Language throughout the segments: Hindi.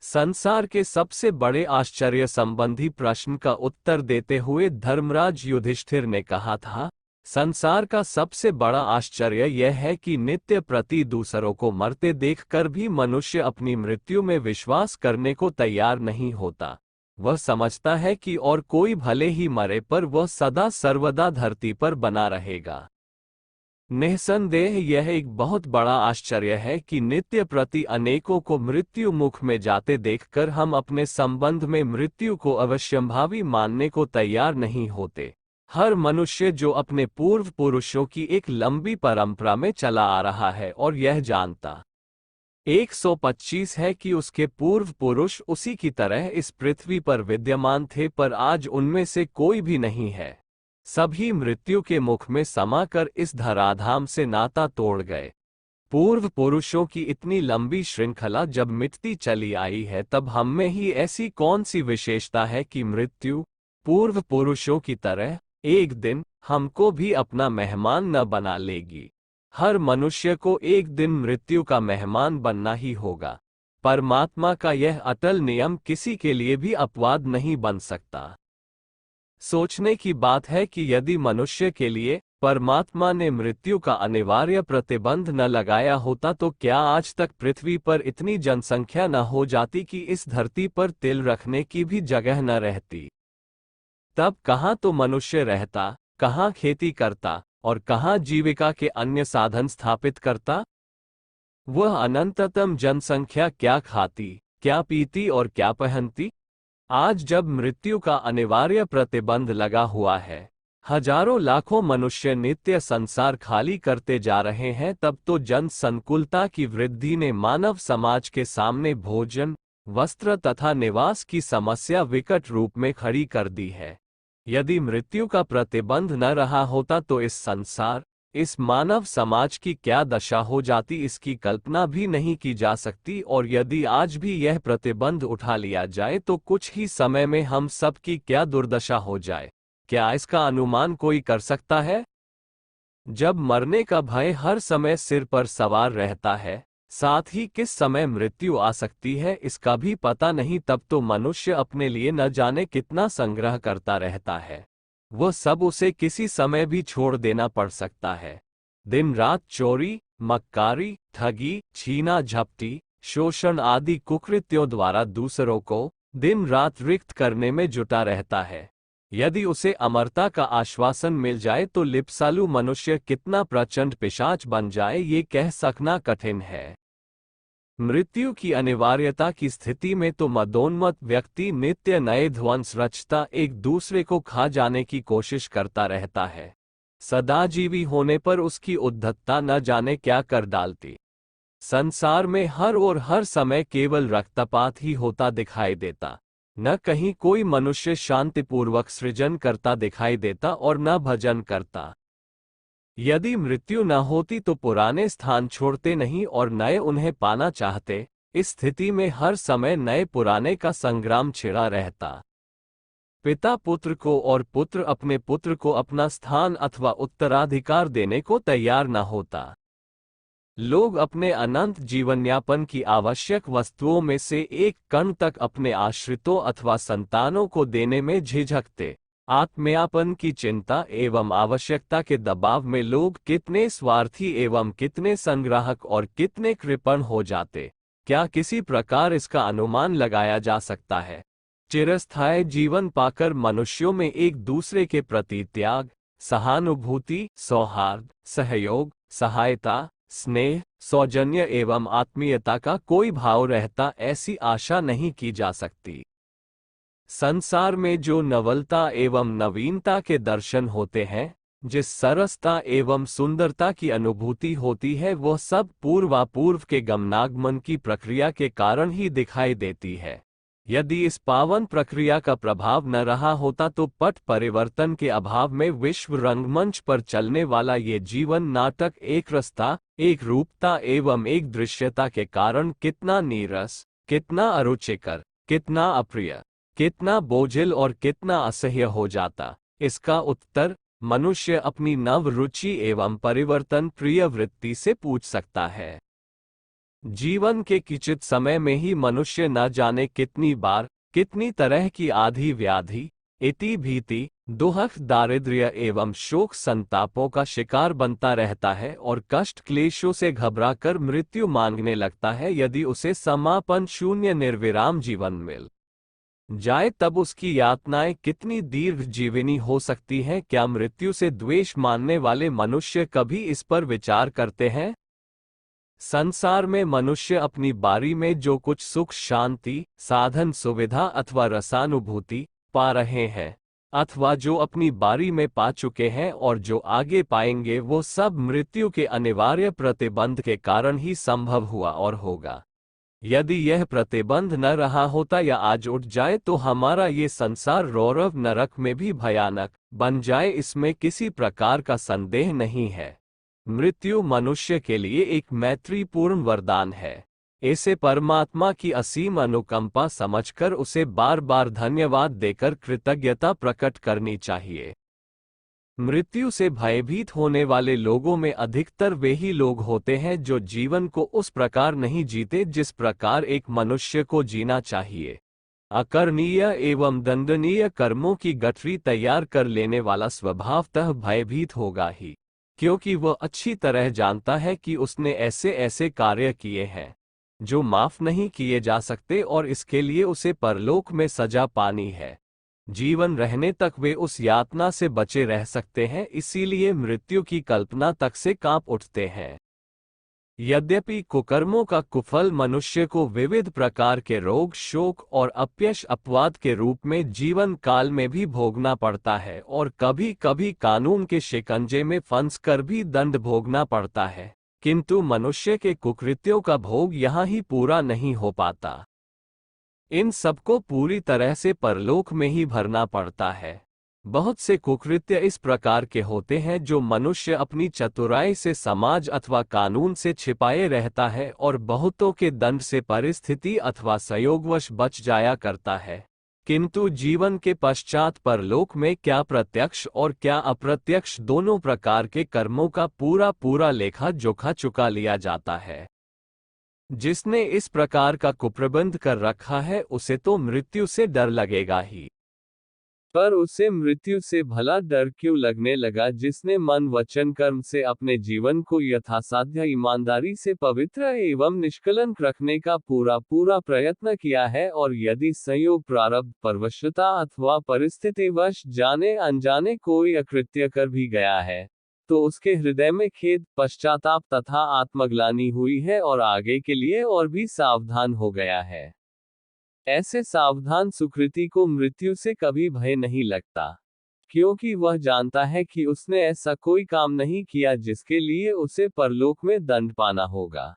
संसार के सबसे बड़े आश्चर्य संबंधी प्रश्न का उत्तर देते हुए धर्मराज युधिष्ठिर ने कहा था, संसार का सबसे बड़ा आश्चर्य यह है कि नित्य प्रति दूसरों को मरते देखकर भी मनुष्य अपनी मृत्यु में विश्वास करने को तैयार नहीं होता। वह समझता है कि और कोई भले ही मरे पर वह सदा सर्वदा धरती पर बना रहेगा। निःसंदेह यह एक बहुत बड़ा आश्चर्य है कि नित्य प्रति अनेकों को मृत्यु मुख में जाते देखकर हम अपने संबंध में मृत्यु को अवश्यंभावी मानने को तैयार नहीं होते। हर मनुष्य जो अपने पूर्व पुरुषों की एक लंबी परंपरा में चला आ रहा है और यह जानता 125 है कि उसके पूर्व पुरुष उसी की तरह इस पृथ्वी पर विद्यमान थे, पर आज उनमें से कोई भी नहीं है। सभी मृत्यु के मुख में समाकर इस धराधाम से नाता तोड़ गए। पूर्व पुरुषों की इतनी लंबी श्रृंखला जब मिटती चली आई है, तब हम में ही ऐसी कौन सी विशेषता है कि मृत्यु पूर्व पुरुषों की तरह एक दिन हमको भी अपना मेहमान न बना लेगी। हर मनुष्य को एक दिन मृत्यु का मेहमान बनना ही होगा। परमात्मा का यह अटल नियम किसी के लिए भी अपवाद नहीं बन सकता। सोचने की बात है कि यदि मनुष्य के लिए परमात्मा ने मृत्यु का अनिवार्य प्रतिबंध न लगाया होता तो क्या आज तक पृथ्वी पर इतनी जनसंख्या न हो जाती कि इस धरती पर तिल रखने की भी जगह न रहती। तब कहाँ तो मनुष्य रहता, कहाँ खेती करता और कहाँ जीविका के अन्य साधन स्थापित करता। वह अनंततम जनसंख्या क्या खाती, क्या पीती और क्या पहनती। आज जब मृत्यु का अनिवार्य प्रतिबंध लगा हुआ है, हजारों लाखों मनुष्य नित्य संसार खाली करते जा रहे हैं, तब तो जन संकुलता की वृद्धि ने मानव समाज के सामने भोजन, वस्त्र तथा निवास की समस्या विकट रूप में खड़ी कर दी है। यदि मृत्यु का प्रतिबंध न रहा होता तो इस संसार, इस मानव समाज की क्या दशा हो जाती, इसकी कल्पना भी नहीं की जा सकती। और यदि आज भी यह प्रतिबंध उठा लिया जाए तो कुछ ही समय में हम सब की क्या दुर्दशा हो जाए, क्या इसका अनुमान कोई कर सकता है। जब मरने का भय हर समय सिर पर सवार रहता है, साथ ही किस समय मृत्यु आ सकती है इसका भी पता नहीं, तब तो मनुष्य अपने लिए न जाने कितना संग्रह करता रहता है। वह सब उसे किसी समय भी छोड़ देना पड़ सकता है। दिन रात चोरी, मक्कारी, ठगी, छीना झपटी, शोषण आदि कुकृत्यों द्वारा दूसरों को दिन रात रिक्त करने में जुटा रहता है। यदि उसे अमरता का आश्वासन मिल जाए तो लिप्सालु मनुष्य कितना प्रचंड पिशाच बन जाए ये कह सकना कठिन है। मृत्यु की अनिवार्यता की स्थिति में तो मदोन्मत्त व्यक्ति नित्य नए ध्वंस रचता एक दूसरे को खा जाने की कोशिश करता रहता है। सदाजीवी होने पर उसकी उद्धतता न जाने क्या कर डालती। संसार में हर और हर समय केवल रक्तपात ही होता दिखाई देता। न कहीं कोई मनुष्य शांतिपूर्वक सृजन करता दिखाई देता और न भजन करता। यदि मृत्यु न होती तो पुराने स्थान छोड़ते नहीं और नए उन्हें पाना चाहते। इस स्थिति में हर समय नए पुराने का संग्राम छिड़ा रहता। पिता पुत्र को और पुत्र अपने पुत्र को अपना स्थान अथवा उत्तराधिकार देने को तैयार न होता। लोग अपने अनंत जीवनयापन की आवश्यक वस्तुओं में से एक कण तक अपने आश्रितों अथवा संतानों को देने में झिझकते। आत्मयापन की चिंता एवं आवश्यकता के दबाव में लोग कितने स्वार्थी एवं कितने संग्राहक और कितने कृपण हो जाते, क्या किसी प्रकार इसका अनुमान लगाया जा सकता है। चिरस्थायी जीवन पाकर मनुष्यों में एक दूसरे के प्रति त्याग, सहानुभूति, सौहार्द, सहयोग, सहायता, स्नेह, सौजन्य एवं आत्मीयता का कोई भाव रहता, ऐसी आशा नहीं की जा सकती। संसार में जो नवलता एवं नवीनता के दर्शन होते हैं, जिस सरसता एवं सुंदरता की अनुभूति होती है, वह सब पूर्वापूर्व के गमनागमन की प्रक्रिया के कारण ही दिखाई देती है। यदि इस पावन प्रक्रिया का प्रभाव न रहा होता तो पट परिवर्तन के अभाव में विश्व रंगमंच पर चलने वाला ये जीवन नाटक एक रसता, एक रूपता एवं एक दृश्यता के कारण कितना नीरस, कितना अरुचिकर, कितना अप्रिय, कितना बोझिल और कितना असह्य हो जाता। इसका उत्तर मनुष्य अपनी नव रुचि एवं परिवर्तन प्रिय वृत्ति से पूछ सकता है। जीवन के किचित समय में ही मनुष्य न जाने कितनी बार, कितनी तरह की आधी व्याधि, इति भीति, दुख, दारिद्र्य एवं शोक संतापों का शिकार बनता रहता है और कष्ट क्लेशों से घबराकर मृत्यु मांगने लगता है। यदि उसे समापन शून्य निर्विराम जीवन मिल जाए तब उसकी यातनाएं कितनी दीर्घ जीवनी हो सकती हैं। क्या मृत्यु से द्वेष मानने वाले मनुष्य कभी इस पर विचार करते हैं? संसार में मनुष्य अपनी बारी में जो कुछ सुख, शांति, साधन, सुविधा अथवा रसानुभूति पा रहे हैं, अथवा जो अपनी बारी में पा चुके हैं और जो आगे पाएंगे, वो सब मृत्यु के अनिवार्य प्रतिबंध के कारण ही संभव हुआ और होगा। यदि यह प्रतिबंध न रहा होता या आज उठ जाए तो हमारा ये संसार रौरव नरक में भी भयानक बन जाए, इसमें किसी प्रकार का संदेह नहीं है। मृत्यु मनुष्य के लिए एक मैत्रीपूर्ण वरदान है। इसे परमात्मा की असीम अनुकंपा समझकर उसे बार बार धन्यवाद देकर कृतज्ञता प्रकट करनी चाहिए। मृत्यु से भयभीत होने वाले लोगों में अधिकतर वे ही लोग होते हैं जो जीवन को उस प्रकार नहीं जीते जिस प्रकार एक मनुष्य को जीना चाहिए। अकरणीय एवं दंडनीय कर्मों की गठरी तैयार कर लेने वाला स्वभावतः भयभीत होगा ही, क्योंकि वह अच्छी तरह जानता है कि उसने ऐसे ऐसे कार्य किए हैं जो माफ नहीं किए जा सकते और इसके लिए उसे परलोक में सजा पानी है। जीवन रहने तक वे उस यातना से बचे रह सकते हैं, इसीलिए मृत्यु की कल्पना तक से कांप उठते हैं। यद्यपि कुकर्मों का कुफल मनुष्य को विविध प्रकार के रोग, शोक और अपयश, अपवाद के रूप में जीवन काल में भी भोगना पड़ता है और कभी कभी कानून के शिकंजे में फंसकर भी दंड भोगना पड़ता है, किंतु मनुष्य के कुकृत्यों का भोग यहाँ ही पूरा नहीं हो पाता। इन सबको पूरी तरह से परलोक में ही भरना पड़ता है। बहुत से कुकृत्य इस प्रकार के होते हैं जो मनुष्य अपनी चतुराई से समाज अथवा कानून से छिपाए रहता है और बहुतों के दंड से परिस्थिति अथवा संयोगवश बच जाया करता है, किंतु जीवन के पश्चात परलोक में क्या प्रत्यक्ष और क्या अप्रत्यक्ष दोनों प्रकार के कर्मों का पूरा पूरा लेखा जोखा चुका लिया जाता है। जिसने इस प्रकार का कुप्रबंध कर रखा है उसे तो मृत्यु से डर लगेगा ही, पर उसे मृत्यु से भला डर क्यों लगने लगा जिसने मन वचन कर्म से अपने जीवन को यथासाध्य ईमानदारी से पवित्र एवं निष्कलंक रखने का पूरा पूरा प्रयत्न किया है, और यदि संयोग, प्रारब्ध, परवशता अथवा परिस्थितिवश जाने अनजाने कोई अकृत्य कर भी गया है तो उसके हृदय में खेद, पश्चाताप तथा आत्मग्लानि हुई है और आगे के लिए और भी सावधान हो गया है। ऐसे सावधान सुकृति को मृत्यु से कभी भय नहीं लगता, क्योंकि वह जानता है कि उसने ऐसा कोई काम नहीं किया जिसके लिए उसे परलोक में दंड पाना होगा।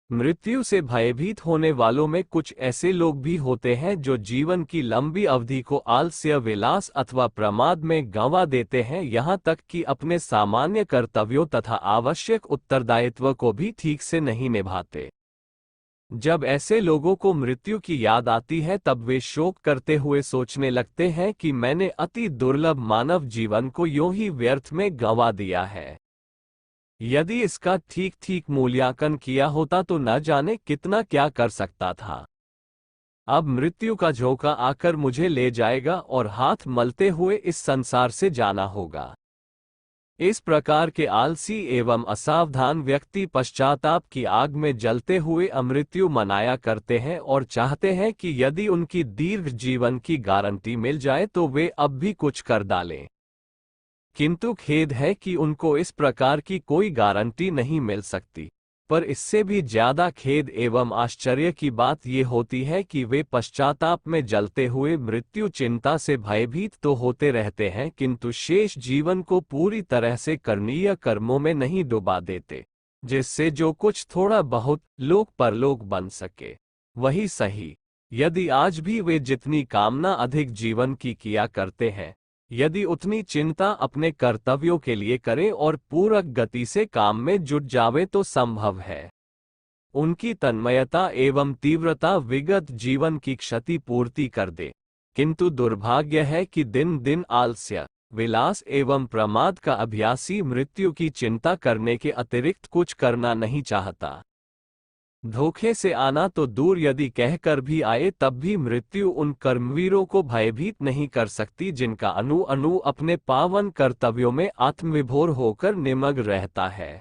मृत्यु से भयभीत होने वालों में कुछ ऐसे लोग भी होते हैं जो जीवन की लंबी अवधि को आलस्य, विलास अथवा प्रमाद में गंवा देते हैं, यहाँ तक कि अपने सामान्य कर्तव्यों तथा आवश्यक उत्तरदायित्व को भी ठीक से नहीं निभाते। जब ऐसे लोगों को मृत्यु की याद आती है तब वे शोक करते हुए सोचने लगते हैं कि मैंने अति दुर्लभ मानव जीवन को यूं ही व्यर्थ में गंवा दिया है। यदि इसका ठीक ठीक मूल्यांकन किया होता तो न जाने कितना क्या कर सकता था। अब मृत्यु का झोंका आकर मुझे ले जाएगा और हाथ मलते हुए इस संसार से जाना होगा। इस प्रकार के आलसी एवं असावधान व्यक्ति पश्चाताप की आग में जलते हुए अमृत्यु मनाया करते हैं और चाहते हैं कि यदि उनकी दीर्घ जीवन की गारंटी मिल जाए तो वे अब भी कुछ कर डालें, किंतु खेद है कि उनको इस प्रकार की कोई गारंटी नहीं मिल सकती। पर इससे भी ज्यादा खेद एवं आश्चर्य की बात ये होती है कि वे पश्चाताप में जलते हुए मृत्यु चिंता से भयभीत तो होते रहते हैं, किंतु शेष जीवन को पूरी तरह से करणीय कर्मों में नहीं डुबा देते, जिससे जो कुछ थोड़ा बहुत लोक परलोक बन सके वही सही। यदि आज भी वे जितनी कामना अधिक जीवन की किया करते हैं, यदि उतनी चिंता अपने कर्तव्यों के लिए करें और पूरक गति से काम में जुट जावे तो संभव है उनकी तन्मयता एवं तीव्रता विगत जीवन की क्षति पूर्ति कर दे। किंतु दुर्भाग्य है कि दिन दिन आलस्य, विलास एवं प्रमाद का अभ्यासी मृत्यु की चिंता करने के अतिरिक्त कुछ करना नहीं चाहता। धोखे से आना तो दूर, यदि कहकर भी आए तब भी मृत्यु उन कर्मवीरों को भयभीत नहीं कर सकती जिनका अणु अणु अपने पावन कर्तव्यों में आत्मविभोर होकर निमग्न रहता है।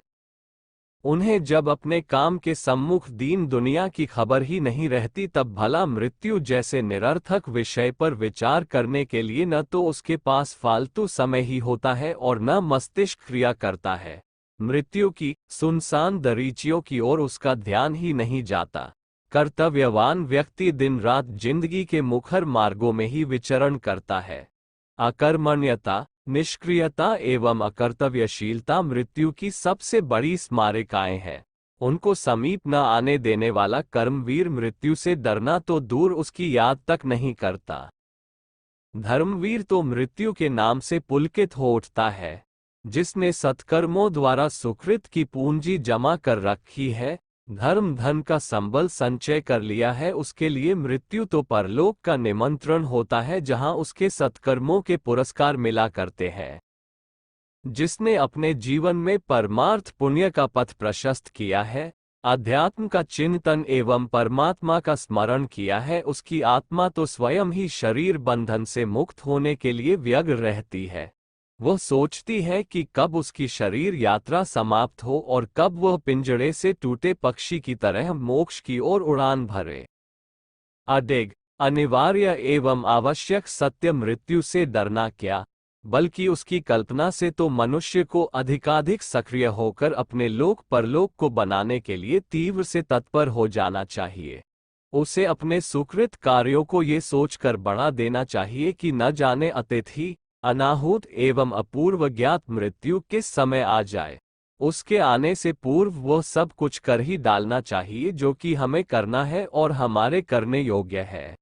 उन्हें जब अपने काम के सम्मुख दीन दुनिया की खबर ही नहीं रहती, तब भला मृत्यु जैसे निरर्थक विषय पर विचार करने के लिए न तो उसके पास फालतू समय ही होता है और न मस्तिष्क क्रिया करता है। मृत्यु की सुनसान दरीचियों की ओर उसका ध्यान ही नहीं जाता। कर्तव्यवान व्यक्ति दिन रात जिंदगी के मुखर मार्गों में ही विचरण करता है। अकर्मण्यता, निष्क्रियता एवं अकर्तव्यशीलता मृत्यु की सबसे बड़ी स्मारिकाएं हैं। उनको समीप न आने देने वाला कर्मवीर मृत्यु से डरना तो दूर, उसकी याद तक नहीं करता। धर्मवीर तो मृत्यु के नाम से पुलकित हो उठता है। जिसने सत्कर्मों द्वारा सुकृत की पूंजी जमा कर रखी है, धर्म धन का संबल संचय कर लिया है, उसके लिए मृत्यु तो परलोक का निमंत्रण होता है, जहां उसके सत्कर्मों के पुरस्कार मिला करते हैं। जिसने अपने जीवन में परमार्थ पुण्य का पथ प्रशस्त किया है, अध्यात्म का चिंतन एवं परमात्मा का स्मरण किया है, उसकी आत्मा तो स्वयं ही शरीर बंधन से मुक्त होने के लिए व्यग्र रहती है। वह सोचती है कि कब उसकी शरीर यात्रा समाप्त हो और कब वह पिंजड़े से टूटे पक्षी की तरह मोक्ष की ओर उड़ान भरे। अडिग, अनिवार्य एवं आवश्यक सत्य मृत्यु से डरना क्या, बल्कि उसकी कल्पना से तो मनुष्य को अधिकाधिक सक्रिय होकर अपने लोक परलोक को बनाने के लिए तीव्र से तत्पर हो जाना चाहिए। उसे अपने सुकृत कार्यों को ये सोचकर बढ़ा देना चाहिए कि न जाने अतिथि, अनाहूत एवं अपूर्व ज्ञात मृत्यु किस समय आ जाए। उसके आने से पूर्व वह सब कुछ कर ही डालना चाहिए जो कि हमें करना है और हमारे करने योग्य है।